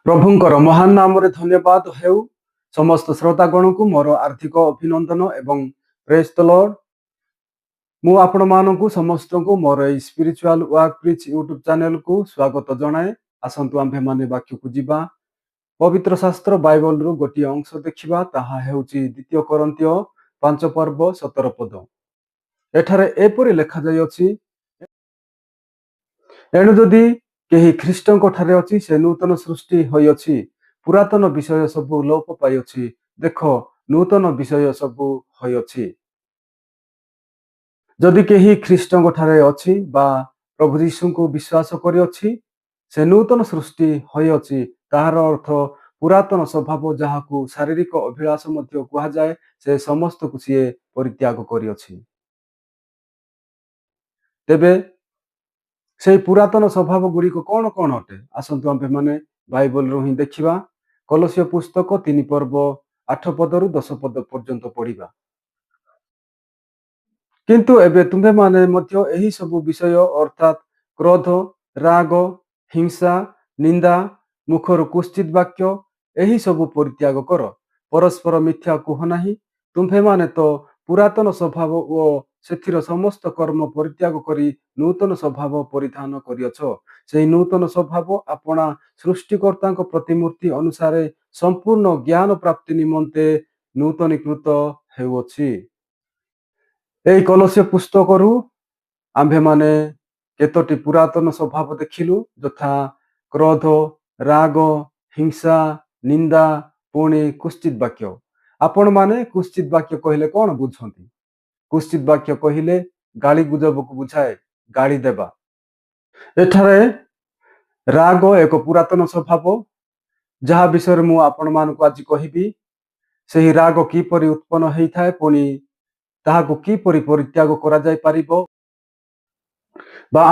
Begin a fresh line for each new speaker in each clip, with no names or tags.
प्रभुंकर महान नाम धन्यवाद हेउ समस्त श्रोतागण को मोर आर्थिक अभिनंदन एवं प्रेज द लॉर्ड। मु आपण मानकु समस्त को मोर spiritual work preach YouTube channel को स्वागत जनाए। आसंतु आम्भे माने वाक्य को जीवा। पवित्र शास्त्र बाइबल रु गोटी अंश देखिबा, ताहा हेउची द्वितीय कोरिन्थियो 5 पर्व 17 पद। एठारे एपरि लेखा जाय अछि, एणु जदि केही ख्रीष्टଙ୍କ ठारे अछि से नूतन सृष्टि होई अछि, पुरातन विषय सब लोप पाई अछि, देख नूतन विषय सब होई अछि। जदि केही ख्रीष्टଙ୍କ ठारे अछि बा प्रभु यीशु को विश्वास करि अछि, से नूतन सृष्टि होई अछि। ताहार अर्थ पुरातन स्वभाव जहाकू शारीरिक अभिलाष मध्य कुहा जाए, से समस्त को सिए परित्याग करि अछि। तेबे से पुरातन स्वभाव गुड़िक कौन कौन अटे? आसंतु आम्भे माने बाइबल रु ही देखिबा। कलोसियो पुस्तक 3 पर्व 8 पदरु 10 पद पर्यंत पढ़िबा। किंतु एबे तुम्भे माने मध्य एही सब विषय अर्थात क्रोध, राग, हिंसा, निंदा, मुखर कुश्चित वाक्य एही सब परित्याग कर। परस्पर मिथ्या कुह नाही। तुम्भे माने तो पुरातन स्वभाव ओ सेथिर समस्त कर्म परित्याग करी नूतन स्वभाव परिधान करियछ। सेही नूतन स्वभाव अपना सृष्टिकर्ता प्रतिमूर्ति अनुसार संपूर्ण ज्ञान प्राप्ति निमंते नूतनीकृत हेउछि। एही कलोसियो पुस्तकरू आम्भे माने केतोटी पुरातन स्वभाव देखिलु, यथा क्रोध, राग, हिंसा, निंदा, पुणी कुश्चित वाक्य। आपण माने कुश्चित वाक्य कहिले कौन बुझंती? कुश्चित वाक्य कहिले गाली गुजब को बुझाए, गाली देबा। एठारे राग एक पुरातन स्वभाव, जहा विषय मु आपण मान को आज कहिबी। सेही राग किपरि उत्पन्न हेई थाए, पुणी ताहाको किपरि परित्याग करा जाय पारिबो, बा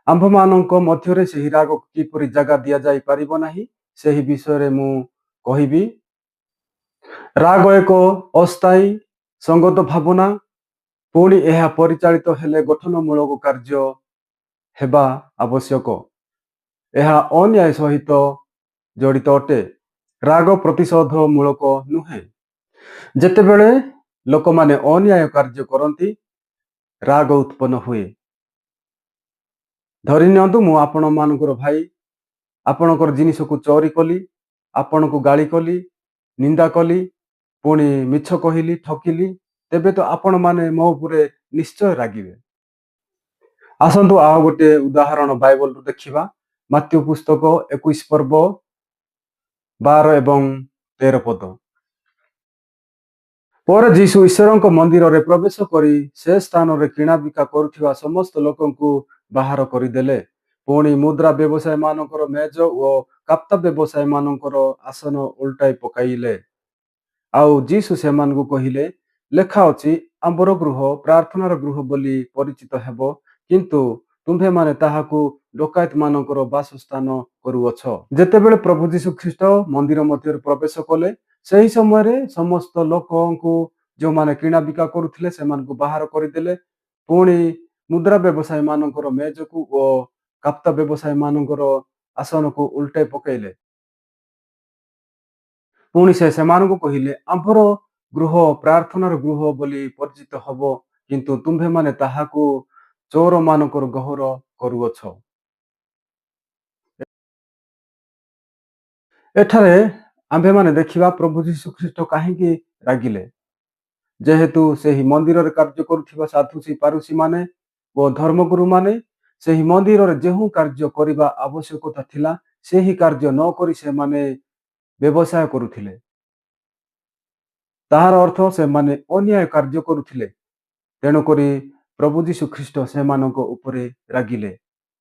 आंभ मानक मध्यरे सेही राग किपरि जगह दिया जाय पारिबो नाही, सेही विषय मु कहिबी। राग एक अस्थायी संगत भावना, पुणी एहा परिचालित हेले गठनमूलक कार्य हेबा आवश्यक। एहा अन्याय सहित जड़ित अटे। राग प्रतिशोध मूलक नुहे। जेतेबेले लोक माने अन्याय कार्य करती, राग उत्पन्न हुए। धरि नियंतु मु आपण मानकर भाई आपणकर जिनिस को चोरी कली, आपण को गाली कली, निंदा कली, पुणी मिछ कहिली, ठकिली, तेबे तो आपण माने मो उपरे निश्चय रागिबे। आसंतु आ गोटे उदाहरण बाइबल रु देखिबा। मत्ती पुस्तक 21 पर्व 12 एवं 13 पद। पर जीशु ईश्वर मंदिर रे प्रवेश करी से स्थान रे किणा बिका करुथिबा समस्त लोकंकु बाहर करिदेले। पुणी मुद्रा व्यवसाय मानकर मेज और काप्ता व्यवसाय मानकर आसन उल्टाई पकाइले। आउ जीशु सेमानकु कहिले, लेखा अछि आंबर गृह प्रार्थनार गृह बोली परिचित हेबो, किंतु तुम्भे माने ताहाकु डकायत मानकर वासस्थान करुअछ। जेतेबेले प्रभु जीशु ख्रीष्ट मंदिर मध्य प्रवेश कले, सेही समय रे समस्त लोकंकु जो माने किणा बिका करुथिले सेमानकु बाहर करिदेले। पुणी मुद्रा व्यवसाय मानकर मेजकु और काप्ता व्यवसाय मानकर आसन को उल्टे पकाइले। पुणी से सेमानकु कहिले, आंभर गृह प्रार्थनार गृह बोली परिचित हबो, किंतु तुम्भे माने ताहाकु चोर मानकर गहर करुअछ। एठारे आंभे माने देखिबा प्रभु जीशु ख्रीष्ट काहेकि रागिले। जेहेतु सेही मंदिर रे कार्य करुथिबा साधु पारुसी माने ओ धर्मगुरु माने सेही मंदिर रे जेहु कार्य करिबा आवश्यकता थिला, सेही कार्य न करी से माने व्यवसाय करुथिले। ताहार अर्थ से माने अन्याय कार्य करुथिले। तेणु करी प्रभु जीशु ख्रीष्ट सेमानक उपरे रागिले।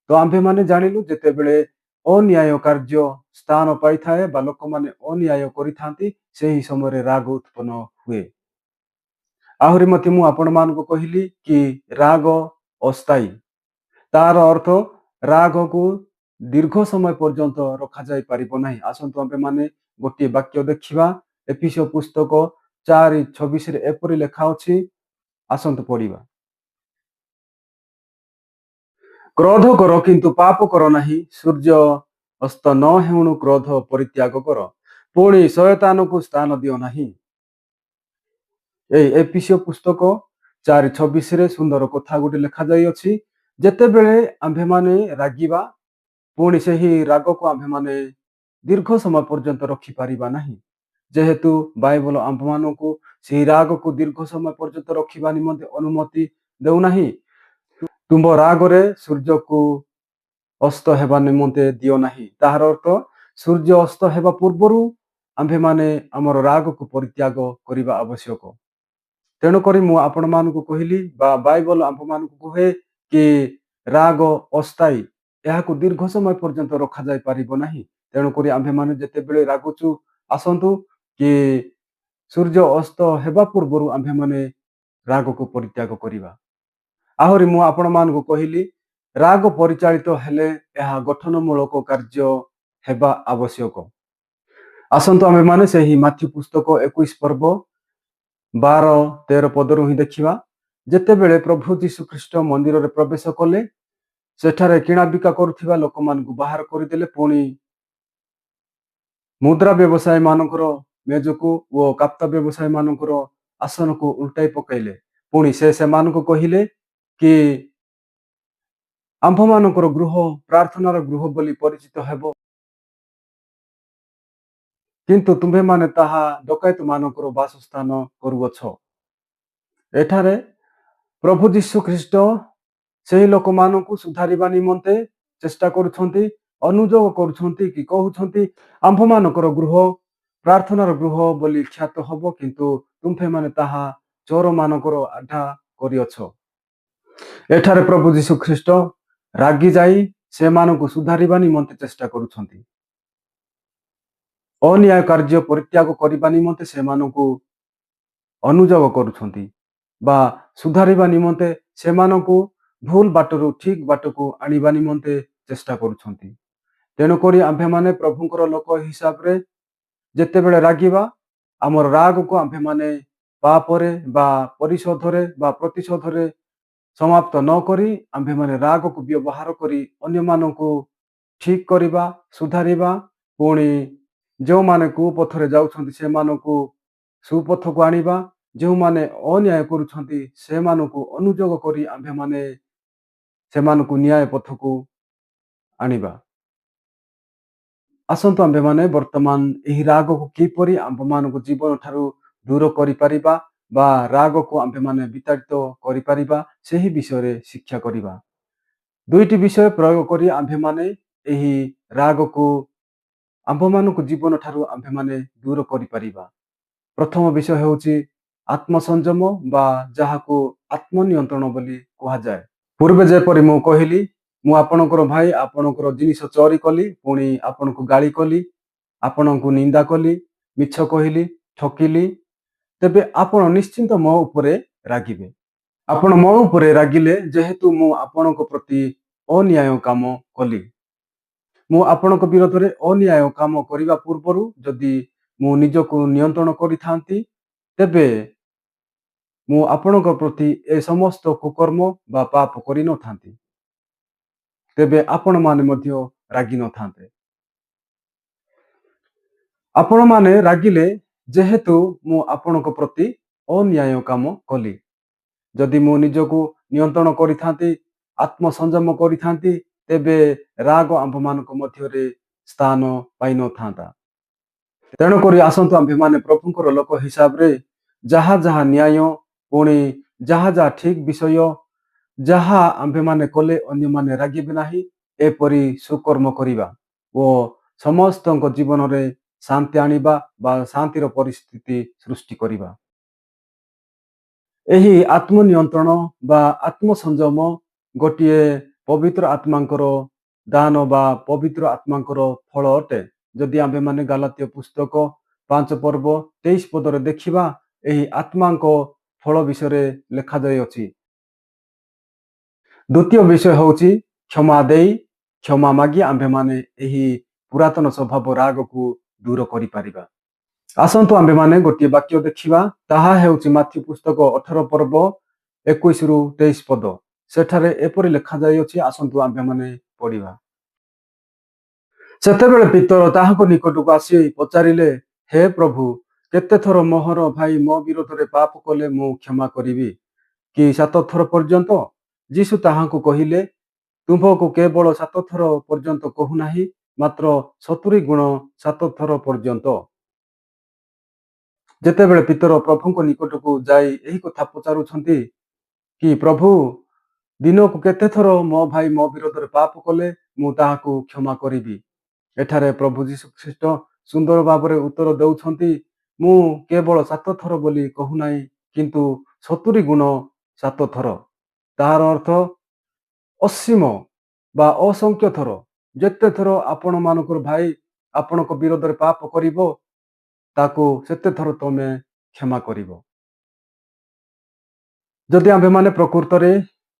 तो आंभे माने जानिलु, जेतेबेले अन्याय कार्य स्थान पाई थाए बा लोक माने अन्याय करिथांती, सेही समय राग उत्पन्न हुए। आहुरी मते मु आपण मानको कहिली कि राग अस्थायी। तार अर्थ राग को दीर्घ समय पर्यंत रखा जाय पारिबो नाही। आसंतु आंभे माने गोटे वाक्य देखिबा। एफिसियो पुस्तक 4:26 रे एपरि लेखा अछि। आसंतु पढ़िबा। क्रोध करो किंतु पाप करो नाही। सूर्य ହସ୍ତ ନ ହେଉଣୁ କ୍ରୋଧ ପରିତ୍ୟାଗ କର, ପୁଣି ଶୟତାନକୁ ସ୍ଥାନ ଦିଅ ନାହିଁ। ଏଇ ଏପିସିଓ ପୁସ୍ତକ 4:26 ସୁନ୍ଦର କଥା ଗୋଟେ ଲେଖାଯାଇଅଛି, ଯେତେବେଳେ ଆମ୍ଭେମାନେ ରାଗିବା ପୁଣି ସେହି ରାଗକୁ ଆମ୍ଭେମାନେ ଦୀର୍ଘ ସମୟ ପର୍ଯ୍ୟନ୍ତ ରଖିପାରିବା ନାହିଁ, ଯେହେତୁ ବାଇବଲ ଆମ୍ଭମାନଙ୍କୁ ସେହି ରାଗକୁ ଦୀର୍ଘ ସମୟ ପର୍ଯ୍ୟନ୍ତ ରଖିବା ନିମନ୍ତେ ଅନୁମତି ଦେଉନାହିଁ। ତୁମ୍ଭ ରାଗରେ ସୂର୍ଯ୍ୟକୁ ଅସ୍ତ ହେବା ନିମନ୍ତେ ଦିଅ ନାହିଁ। ତାହାର ଅର୍ଥ ସୂର୍ଯ୍ୟ ଅସ୍ତ ହେବା ପୂର୍ବରୁ ଆମ୍ଭେମାନେ ଆମର ରାଗକୁ ପରିତ୍ୟାଗ କରିବା ଆବଶ୍ୟକ। ତେଣୁକରି ମୁଁ ଆପଣମାନଙ୍କୁ କହିଲି ବା ବାଇବଲ ଆମ୍ଭମାନଙ୍କୁ କୁହେ କି ରାଗ ଅସ୍ଥାୟୀ, ଏହାକୁ ଦୀର୍ଘ ସମୟ ପର୍ଯ୍ୟନ୍ତ ରଖାଯାଇ ପାରିବ ନାହିଁ। ତେଣୁକରି ଆମ୍ଭେମାନେ ଯେତେବେଳେ ରାଗୁଛୁ, ଆସନ୍ତୁ କି ସୂର୍ଯ୍ୟ ଅସ୍ତ ହେବା ପୂର୍ବରୁ ଆମ୍ଭେମାନେ ରାଗକୁ ପରିତ୍ୟାଗ କରିବା। ଆହୁରି ମୁଁ ଆପଣମାନଙ୍କୁ କହିଲି, ରାଗ ପରିଚାଳିତ ହେଲେ ଏହା ଗଠନମୂଳକ କାର୍ଯ୍ୟ ହେବା ଆବଶ୍ୟକ। ଆସନ୍ତୁ ଆମ୍ଭେମାନେ ସେହି ମାଥ୍ୟୁ ପୁସ୍ତକ 21 ପର୍ବ 12-13 ପଦରୁ ହିଁ ଦେଖିବା। ଯେତେବେଳେ ପ୍ରଭୁ ଯୀଶୁଖ୍ରୀଷ୍ଟ ମନ୍ଦିରରେ ପ୍ରବେଶ କଲେ, ସେଠାରେ କିଣାବିକା କରୁଥିବା ଲୋକମାନଙ୍କୁ ବାହାର କରିଦେଲେ, ପୁଣି ମୁଦ୍ରା ବ୍ୟବସାୟୀ ମାନଙ୍କର ମେଜକୁ ଓ କାପ୍ତା ବ୍ୟବସାୟୀ ମାନଙ୍କର ଆସନକୁ ଉଲ୍ଟାଇ ପକାଇଲେ। ପୁଣି ସେମାନଙ୍କୁ କହିଲେ କି ଆମ୍ଭମାନଙ୍କର ଗୃହ ପ୍ରାର୍ଥନାର ଗୃହ ବୋଲି ପରିଚିତ ହେବ, କିନ୍ତୁ ତୁମ୍ଭେମାନେ ତାହା ଡକାୟତ ମାନଙ୍କର ବାସସ୍ଥାନ କରୁଅଛ। ଏଠାରେ ପ୍ରଭୁ ଯୀଶୁଖ୍ରୀଷ୍ଟ ସେହି ଲୋକମାନଙ୍କୁ ସୁଧାରିବା ନିମନ୍ତେ ଚେଷ୍ଟା କରୁଛନ୍ତି, ଅନୁଯୋଗ କରୁଛନ୍ତି କି କହୁଛନ୍ତି ଆମ୍ଭମାନଙ୍କର ଗୃହ ପ୍ରାର୍ଥନାର ଗୃହ ବୋଲି ଖ୍ୟାତ ହେବ, କିନ୍ତୁ ତୁମ୍ଭେମାନେ ତାହା ଚୋରମାନଙ୍କର ଆଡ୍ଡା କରିଅଛ। ଏଠାରେ ପ୍ରଭୁ ଯୀଶୁଖ୍ରୀଷ୍ଟ ରାଗି ଯାଇ ସେମାନଙ୍କୁ ସୁଧାରିବା ନିମନ୍ତେ ଚେଷ୍ଟା କରୁଛନ୍ତି। ଅନ୍ୟାୟ କାର୍ଯ୍ୟ ପରିତ୍ୟାଗ କରିବା ନିମନ୍ତେ ସେମାନଙ୍କୁ ଅନୁଯୋଗ କରୁଛନ୍ତି ବା ସୁଧାରିବା ନିମନ୍ତେ ସେମାନଙ୍କୁ ଭୁଲ ବାଟରୁ ଠିକ ବାଟକୁ ଆଣିବା ନିମନ୍ତେ ଚେଷ୍ଟା କରୁଛନ୍ତି। ତେଣୁକରି ଆମ୍ଭେମାନେ ପ୍ରଭୁଙ୍କର ଲୋକ ହିସାବରେ ଯେତେବେଳେ ରାଗିବା, ଆମର ରାଗକୁ ଆମ୍ଭେମାନେ ପାପରେ ବା ପରିଶୋଧରେ ବା ପ୍ରତିଶୋଧରେ ସମାପ୍ତ ନ କରି ଆମ୍ଭେମାନେ ରାଗକୁ ବ୍ୟବହାର କରି ଅନ୍ୟମାନଙ୍କୁ ଠିକ କରିବା, ସୁଧାରିବା, ପୁଣି ଯେଉଁମାନେ କୁପଥରେ ଯାଉଛନ୍ତି ସେମାନଙ୍କୁ ସୁପଥକୁ ଆଣିବା, ଯେଉଁମାନେ ଅନ୍ୟାୟ କରୁଛନ୍ତି ସେମାନଙ୍କୁ ଅନୁଯୋଗ କରି ଆମ୍ଭେମାନେ ସେମାନଙ୍କୁ ନ୍ୟାୟ ପଥକୁ ଆଣିବା। ଆସନ୍ତୁ ଆମ୍ଭେମାନେ ବର୍ତ୍ତମାନ ଏହି ରାଗକୁ କିପରି ଆମ୍ଭମାନଙ୍କ ଜୀବନ ଠାରୁ ଦୂର କରିପାରିବା ବା ରାଗକୁ ଆମ୍ଭେମାନେ ବିତାଡ଼ିତ କରିପାରିବା, ସେହି ବିଷୟରେ ଶିକ୍ଷା କରିବା। ଦୁଇଟି ବିଷୟ ପ୍ରୟୋଗ କରି ଆମ୍ଭେମାନେ ଏହି ରାଗକୁ ଆମ୍ଭମାନଙ୍କ ଜୀବନ ଠାରୁ ଆମ୍ଭେମାନେ ଦୂର କରିପାରିବା। ପ୍ରଥମ ବିଷୟ ହେଉଛି ଆତ୍ମସଂଯମ ବା ଯାହାକୁ ଆତ୍ମନିୟନ୍ତ୍ରଣ ବୋଲି କୁହାଯାଏ। ପୂର୍ବେ ଯେପରି ମୁଁ କହିଲି, ମୁଁ ଆପଣଙ୍କର ଭାଇ ଆପଣଙ୍କର ଜିନିଷ ଚୋରି କଲି, ପୁଣି ଆପଣଙ୍କୁ ଗାଳି କଲି, ଆପଣଙ୍କୁ ନିନ୍ଦା କଲି, ମିଛ କହିଲି, ଠକିଲି, ତେବେ ଆପଣ ନିଶ୍ଚିନ୍ତ ମୋ ଉପରେ ରାଗିବେ। ଆପଣ ମୋ ଉପରେ ରାଗିଲେ ଯେହେତୁ ମୁଁ ଆପଣଙ୍କ ପ୍ରତି ଅନ୍ୟାୟ କାମ କଲି। ମୁଁ ଆପଣଙ୍କ ବିରୋଧରେ ଅନ୍ୟାୟ କାମ କରିବା ପୂର୍ବରୁ ଯଦି ମୁଁ ନିଜକୁ ନିୟନ୍ତ୍ରଣ କରିଥାନ୍ତି, ତେବେ ମୁଁ ଆପଣଙ୍କ ପ୍ରତି ଏ ସମସ୍ତ କୁକର୍ମ ବା ପାପ କରିନଥାନ୍ତି, ତେବେ ଆପଣମାନେ ମଧ୍ୟ ରାଗି ନଥାନ୍ତେ। ଆପଣମାନେ ରାଗିଲେ ଯେହେତୁ ମୁଁ ଆପଣଙ୍କ ପ୍ରତି ଅନ୍ୟାୟ କାମ କଲି। ଯଦି ମୁଁ ନିଜକୁ ନିୟନ୍ତ୍ରଣ କରିଥାନ୍ତି, ଆତ୍ମସଂଯମ କରିଥାନ୍ତି, ତେବେ ରାଗ ଆମ୍ଭମାନଙ୍କ ମଧ୍ୟରେ ସ୍ଥାନ ପାଇନଥାନ୍ତା। ତେଣୁକରି ଆସନ୍ତୁ ଆମ୍ଭେମାନେ ପ୍ରଭୁଙ୍କର ଲୋକ ହିସାବରେ ଯାହା ଯାହା ନ୍ୟାୟ, ପୁଣି ଯାହା ଯାହା ଠିକ ବିଷୟ, ଯାହା ଆମ୍ଭେମାନେ କଲେ ଅନ୍ୟମାନେ ରାଗିବେ ନାହିଁ, ଏପରି ସୁକର୍ମ କରିବା ଓ ସମସ୍ତଙ୍କ ଜୀବନରେ ଶାନ୍ତି ଆଣିବା ବା ଶାନ୍ତିର ପରିସ୍ଥିତି ସୃଷ୍ଟି କରିବା। ଏହି ଆତ୍ମନିୟନ୍ତ୍ରଣ ବା ଆତ୍ମସଂଯମ ଗୋଟିଏ ପବିତ୍ର ଆତ୍ମାଙ୍କର ଦାନ ବା ପବିତ୍ର ଆତ୍ମାଙ୍କର ଫଳ ଅଟେ। ଯଦି ଆମ୍ଭେମାନେ ଗାଲାତୀୟ ପୁସ୍ତକ 5 ପର୍ବ 23 ପଦରେ ଦେଖିବା, ଏହି ଆତ୍ମାଙ୍କ ଫଳ ବିଷୟରେ ଲେଖାଯାଇଅଛି। ଦ୍ୱିତୀୟ ବିଷୟ ହେଉଛି କ୍ଷମା ଦେଇ କ୍ଷମା ମାଗି ଆମ୍ଭେମାନେ ଏହି ପୁରାତନ ସ୍ୱଭାବ ରାଗକୁ ଦୂର କରିପାରିବା। ଆସନ୍ତୁ ଆମ୍ଭେମାନେ ଗୋଟିଏ ବାକ୍ୟ ଦେଖିବା, ତାହା ହେଉଛି ମାଥ୍ୟୁ ପୁସ୍ତକ 18 ପର୍ବ 21-23 ପଦ। ସେଠାରେ ଏପରି ଲେଖାଯାଇଅଛି, ଆସନ୍ତୁ ଆମ୍ଭେମାନେ ପଢିବା। ସେତେବେଳେ ପିତର ତାହାଙ୍କ ନିକଟକୁ ଆସି ପଚାରିଲେ, ହେ ପ୍ରଭୁ, କେତେଥର ମୋହର ଭାଇ ମୋ ବିରୋଧରେ ପାପ କଲେ ମୁଁ କ୍ଷମା କରିବି? କି 7 ଥର ପର୍ଯ୍ୟନ୍ତ? ଯୀଶୁ ତାହାଙ୍କୁ କହିଲେ, ତୁମ୍ଭକୁ କେବଳ 7 ଥର ପର୍ଯ୍ୟନ୍ତ କହୁନାହିଁ, ମାତ୍ର 70 ଗୁଣ 7 ଥର ପର୍ଯ୍ୟନ୍ତ। ଯେତେବେଳେ ପିତର ପ୍ରଭୁଙ୍କ ନିକଟକୁ ଯାଇ ଏହି କଥା ପଚାରୁଛନ୍ତି କି ପ୍ରଭୁ, ଦିନକୁ କେତେଥର ମୋ ଭାଇ ମୋ ବିରୋଧରେ ପାପ କଲେ ମୁଁ ତାହାକୁ କ୍ଷମା କରିବି? ଏଠାରେ ପ୍ରଭୁ ଯୀଶୁ ଖ୍ରୀଷ୍ଟ ସୁନ୍ଦର ଭାବରେ ଉତ୍ତର ଦେଉଛନ୍ତି, ମୁଁ କେବଳ 7 ଥର ବୋଲି କହୁନାହିଁ, କିନ୍ତୁ 70 ଗୁଣ 7 ଥର। ତାହାର ଅର୍ଥ ଅସୀମ ବା ଅସଂଖ୍ୟ ଥର। ଯେତେ ଥର ଆପଣମାନଙ୍କର ଭାଇ ଆପଣଙ୍କ ବିରୋଧରେ ପାପ କରିବ, ତାକୁ ସେତେ ଥର ତମେ କ୍ଷମା କରିବ। ଯଦି ଆମ୍ଭେମାନେ ପ୍ରକୃତରେ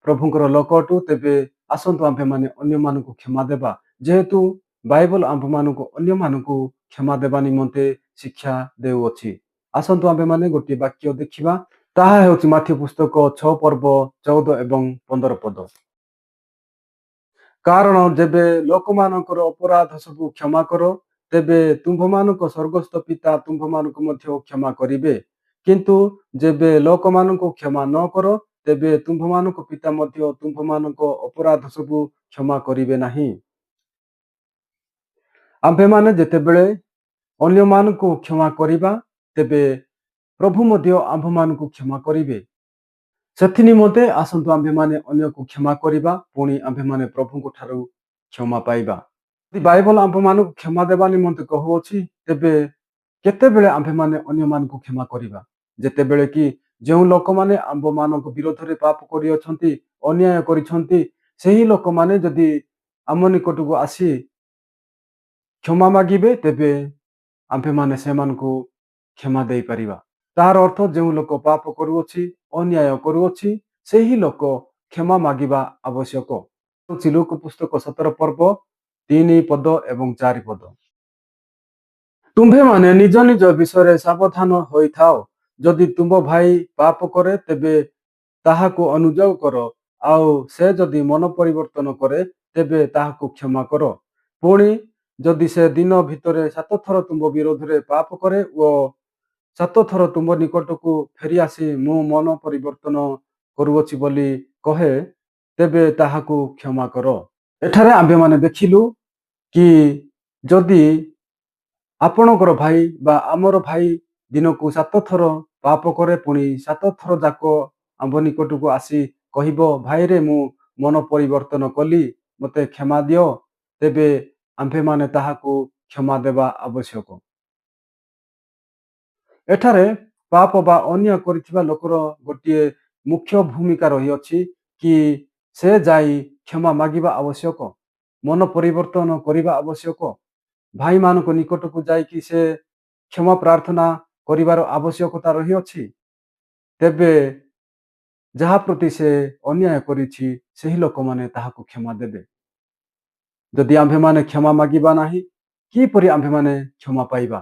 ପ୍ରଭୁଙ୍କର ଲୋକ ଅଟୁ, ତେବେ ଆସନ୍ତୁ ଆମ୍ଭେମାନେ ଅନ୍ୟମାନଙ୍କୁ କ୍ଷମା ଦେବା। ଯେହେତୁ ବାଇବଲ ଆମ୍ଭମାନଙ୍କୁ ଅନ୍ୟମାନଙ୍କୁ କ୍ଷମା ଦେବା ନିମନ୍ତେ ଶିକ୍ଷା ଦେଉଅଛି। ଆସନ୍ତୁ ଆମ୍ଭେମାନେ ଗୋଟିଏ ବାକ୍ୟ ଦେଖିବା। ତାହା ହେଉଛି ମାଥ୍ୟୁ ପୁସ୍ତକ 6 ପର୍ବ 14 ଏବଂ 15 ପଦ। କାରଣ ଯେବେ ଲୋକମାନଙ୍କର ଅପରାଧ ସବୁ କ୍ଷମା କର, ତେବେ ତୁମ୍ଭମାନଙ୍କ ସ୍ୱର୍ଗସ୍ଥ ପିତା ତୁମ୍ଭମାନଙ୍କୁ ମଧ୍ୟ କ୍ଷମା କରିବେ। କିନ୍ତୁ ଯେବେ ଲୋକମାନଙ୍କୁ କ୍ଷମା ନ କର, ତେବେ ତୁମ୍ଭମାନଙ୍କ ପିତା ମଧ୍ୟ ତୁମ୍ଭମାନଙ୍କ ଅପରାଧ ସବୁ କ୍ଷମା କରିବେ ନାହିଁ। ଆମ୍ଭେମାନେ ଯେତେବେଳେ ଅନ୍ୟମାନଙ୍କୁ କ୍ଷମା କରିବା, ତେବେ ପ୍ରଭୁ ମଧ୍ୟ ଆମ୍ଭମାନଙ୍କୁ କ୍ଷମା କରିବେ। ସେଥି ନିମନ୍ତେ ଆସନ୍ତୁ ଆମ୍ଭେମାନେ ଅନ୍ୟକୁ କ୍ଷମା କରିବା, ପୁଣି ଆମ୍ଭେମାନେ ପ୍ରଭୁଙ୍କ ଠାରୁ କ୍ଷମା ପାଇବା। ବାଇବଲ ଆମ୍ଭମାନଙ୍କୁ କ୍ଷମା ଦେବା ନିମନ୍ତେ କହୁଅଛି, ତେବେ କେତେବେଳେ ଆମ୍ଭେମାନେ ଅନ୍ୟମାନଙ୍କୁ କ୍ଷମା କରିବା? ଯେତେବେଳେ କି ଯେଉଁ ଲୋକମାନେ ଆମ୍ଭମାନଙ୍କ ବିରୋଧରେ ପାପ କରିଅଛନ୍ତି, ଅନ୍ୟାୟ କରିଛନ୍ତି, ସେହି ଲୋକମାନେ ଯଦି ଆମ ନିକଟକୁ ଆସି କ୍ଷମା ମାଗିବେ, ତେବେ ଆମ୍ଭେମାନେ ସେମାନଙ୍କୁ କ୍ଷମା ଦେଇପାରିବା। ତାହାର ଅର୍ଥ ଯେଉଁ ଲୋକ ପାପ କରୁଅଛି, ଅନ୍ୟାୟ କରୁଅଛି, ସେହି ଲୋକ କ୍ଷମା ମାଗିବା ଆବଶ୍ୟକ। ଲୁକ ପୁସ୍ତକ 17 ପର୍ବ 3 ପଦ ଏବଂ 4 ପଦ। ତୁମ୍ଭେମାନେ ନିଜ ନିଜ ବିଷୟରେ ସାବଧାନ ହୋଇଥାଅ। ଯଦି ତୁମ୍ଭ ଭାଇ ପାପ କରେ, ତେବେ ତାହାକୁ ଅନୁଯୋଗ କର, ଆଉ ସେ ଯଦି ମନ ପରିବର୍ତ୍ତନ କରେ, ତେବେ ତାହାକୁ କ୍ଷମା କର। ପୁଣି ଯଦି ସେ ଦିନ ଭିତରେ 7 ଥର ତୁମ୍ଭ ବିରୋଧରେ ପାପ କରେ ଓ 7 ଥର ତୁମ୍ଭ ନିକଟକୁ ଫେରି ଆସି ମୁଁ ମନ ପରିବର୍ତ୍ତନ କରୁଅଛି ବୋଲି କହେ, ତେବେ ତାହାକୁ କ୍ଷମା କର। ଏଠାରେ ଆମ୍ଭେମାନେ ଦେଖିଲୁ କି ଯଦି ଆପଣଙ୍କର ଭାଇ ବା ଆମର ଭାଇ ଦିନକୁ 7 ଥର ପାପ କରେ, ପୁଣି 7 ଥର ଯାକ ଆମ୍ଭ ନିକଟକୁ ଆସି କହିବ, ଭାଇରେ ମୁଁ ମନ ପରିବର୍ତ୍ତନ କଲି, ମୋତେ କ୍ଷମା ଦିଅ, ତେବେ ଆମ୍ଭେମାନେ ତାହାକୁ କ୍ଷମା ଦେବା ଆବଶ୍ୟକ। ଏଠାରେ ପାପ ବା ଅନ୍ୟାୟ କରିଥିବା ଲୋକର ଗୋଟିଏ ମୁଖ୍ୟ ଭୂମିକା ରହିଅଛି କି ସେ ଯାଇ କ୍ଷମା ମାଗିବା ଆବଶ୍ୟକ, ମନ ପରିବର୍ତ୍ତନ କରିବା ଆବଶ୍ୟକ। ଭାଇମାନଙ୍କ ନିକଟକୁ ଯାଇକି ସେ କ୍ଷମା ପ୍ରାର୍ଥନା କରିବାର ଆବଶ୍ୟକତା ରହିଅଛି। ତେବେ ଯାହା ପ୍ରତି ସେ ଅନ୍ୟାୟ କରିଛି, ସେହି ଲୋକମାନେ ତାହାକୁ କ୍ଷମା ଦେବେ। ଯଦି ଆମ୍ଭେମାନେ କ୍ଷମା ମାଗିବା ନାହିଁ, କିପରି ଆମ୍ଭେମାନେ କ୍ଷମା ପାଇବା?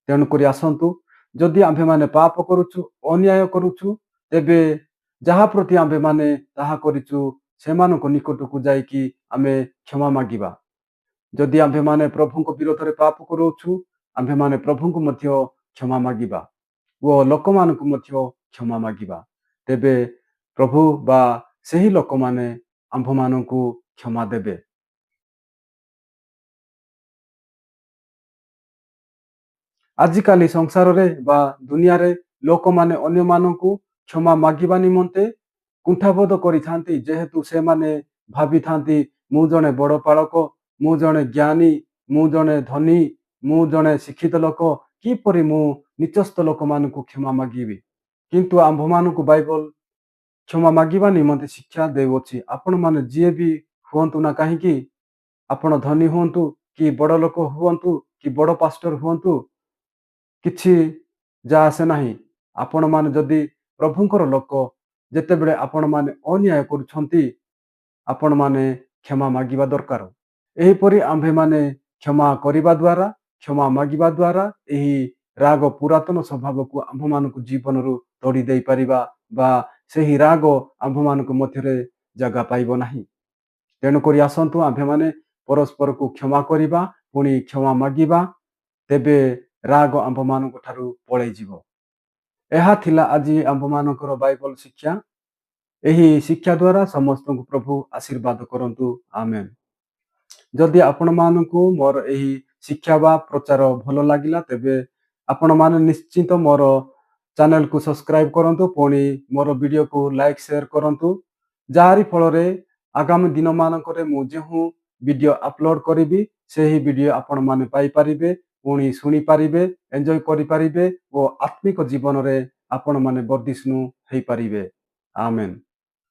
ତେଣୁକରି ଆସନ୍ତୁ, ଯଦି ଆମ୍ଭେମାନେ ପାପ କରୁଛୁ, ଅନ୍ୟାୟ କରୁଛୁ, ତେବେ ଯାହା ପ୍ରତି ଆମ୍ଭେମାନେ ତାହା କରିଛୁ, ସେମାନଙ୍କ ନିକଟକୁ ଯାଇକି ଆମେ କ୍ଷମା ମାଗିବା। ଯଦି ଆମ୍ଭେମାନେ ପ୍ରଭୁଙ୍କ ବିରୋଧରେ ପାପ କରୁଛୁ, ଆମ୍ଭେମାନେ ପ୍ରଭୁଙ୍କୁ ମଧ୍ୟ କ୍ଷମା ମାଗିବା ଓ ଲୋକମାନଙ୍କୁ ମଧ୍ୟ କ୍ଷମା ମାଗିବା। ତେବେ ପ୍ରଭୁ ବା ସେହି ଲୋକମାନେ ଆମ୍ଭମାନଙ୍କୁ କ୍ଷମା ଦେବେ। ଆଜିକାଲି ସଂସାରରେ ବା ଦୁନିଆରେ ଲୋକମାନେ ଅନ୍ୟମାନଙ୍କୁ କ୍ଷମା ମାଗିବା ନିମନ୍ତେ କୁଣ୍ଠାବୋଧ କରିଥାନ୍ତି, ଯେହେତୁ ସେମାନେ ଭାବିଥାନ୍ତି, ମୁଁ ଜଣେ ବଡ଼ ପାଳକ, ମୁଁ ଜଣେ ଜ୍ଞାନୀ, ମୁଁ ଜଣେ ଧନୀ, ମୁଁ ଜଣେ ଶିକ୍ଷିତ ଲୋକ, କିପରି ମୁଁ ନିଚସ୍ତ ଲୋକମାନଙ୍କୁ କ୍ଷମା ମାଗିବି? କିନ୍ତୁ ଆମ୍ଭମାନଙ୍କୁ ବାଇବଲ କ୍ଷମା ମାଗିବା ନିମନ୍ତେ ଶିକ୍ଷା ଦେଉଅଛି। ଆପଣମାନେ ଯିଏ ବି ହୁଅନ୍ତୁ ନା କାହିଁକି, ଆପଣ ଧନୀ ହୁଅନ୍ତୁ କି ବଡ଼ ଲୋକ ହୁଅନ୍ତୁ କି ବଡ଼ ପାଷ୍ଟର ହୁଅନ୍ତୁ, କିଛି ଯାହା ଆସେ ନାହିଁ। ଆପଣମାନେ ଯଦି ପ୍ରଭୁଙ୍କର ଲୋକ, ଯେତେବେଳେ ଆପଣମାନେ ଅନ୍ୟାୟ କରୁଛନ୍ତି, ଆପଣମାନେ କ୍ଷମା ମାଗିବା ଦରକାର। ଏହିପରି ଆମ୍ଭେମାନେ କ୍ଷମା କରିବା ଦ୍ୱାରା, କ୍ଷମା ମାଗିବା ଦ୍ୱାରା ଏହି ରାଗ ପୁରାତନ ସ୍ୱଭାବକୁ ଆମ୍ଭମାନଙ୍କ ଜୀବନରୁ ତଡ଼ି ଦେଇପାରିବା ବା ସେହି ରାଗ ଆମ୍ଭମାନଙ୍କ ମଧ୍ୟରେ ଜାଗା ପାଇବ ନାହିଁ। ତେଣୁକରି ଆସନ୍ତୁ ଆମ୍ଭେମାନେ परस्परକୁ क्षमा କରିବା पुଣି क्षमा मागिबा तेबे राग आम्भମାନଙ୍କ ଠାରୁ पळेइଯିବ। ଏହା ଥିଲା ଆଜି ଆମ୍ଭମାନଙ୍କର ବାଇବଲ ଶିକ୍ଷା। ଏହି ଶିକ୍ଷା ଦ୍ୱାରା ସମସ୍ତଙ୍କୁ ପ୍ରଭୁ ଆଶୀର୍ବାଦ କରନ୍ତୁ। ଆମେନ୍। ଯଦି ଆପଣମାନଙ୍କୁ ମୋର ଏହି ଶିକ୍ଷା ବା ପ୍ରଚାର ଭଲ ଲାଗିଲା ତେବେ ଆପଣମାନେ ନିଶ୍ଚିତ ମୋର ଚ୍ୟାନେଲକୁ ସବସ୍କ୍ରାଇବ କରନ୍ତୁ ପୁଣି ମୋର ଭିଡ଼ିଓକୁ ଲାଇକ୍ ସେୟାର କରନ୍ତୁ ଯାହାରି ଫଳରେ ଆଗାମୀ ଦିନମାନଙ୍କରେ ମୁଁ ଯେଉଁ ଭିଡ଼ିଓ ଆପଲୋଡ କରିବି ସେହି ଭିଡ଼ିଓ ଆପଣମାନେ ପାଇପାରିବେ ପୁଣି ଶୁଣିପାରିବେ ଏନ୍ଜୟ କରିପାରିବେ ଓ ଆତ୍ମିକ ଜୀବନରେ ଆପଣମାନେ ବର୍ଦ୍ଧିଷ୍ଣୁ ହେଇପାରିବେ। ଆମେନ୍।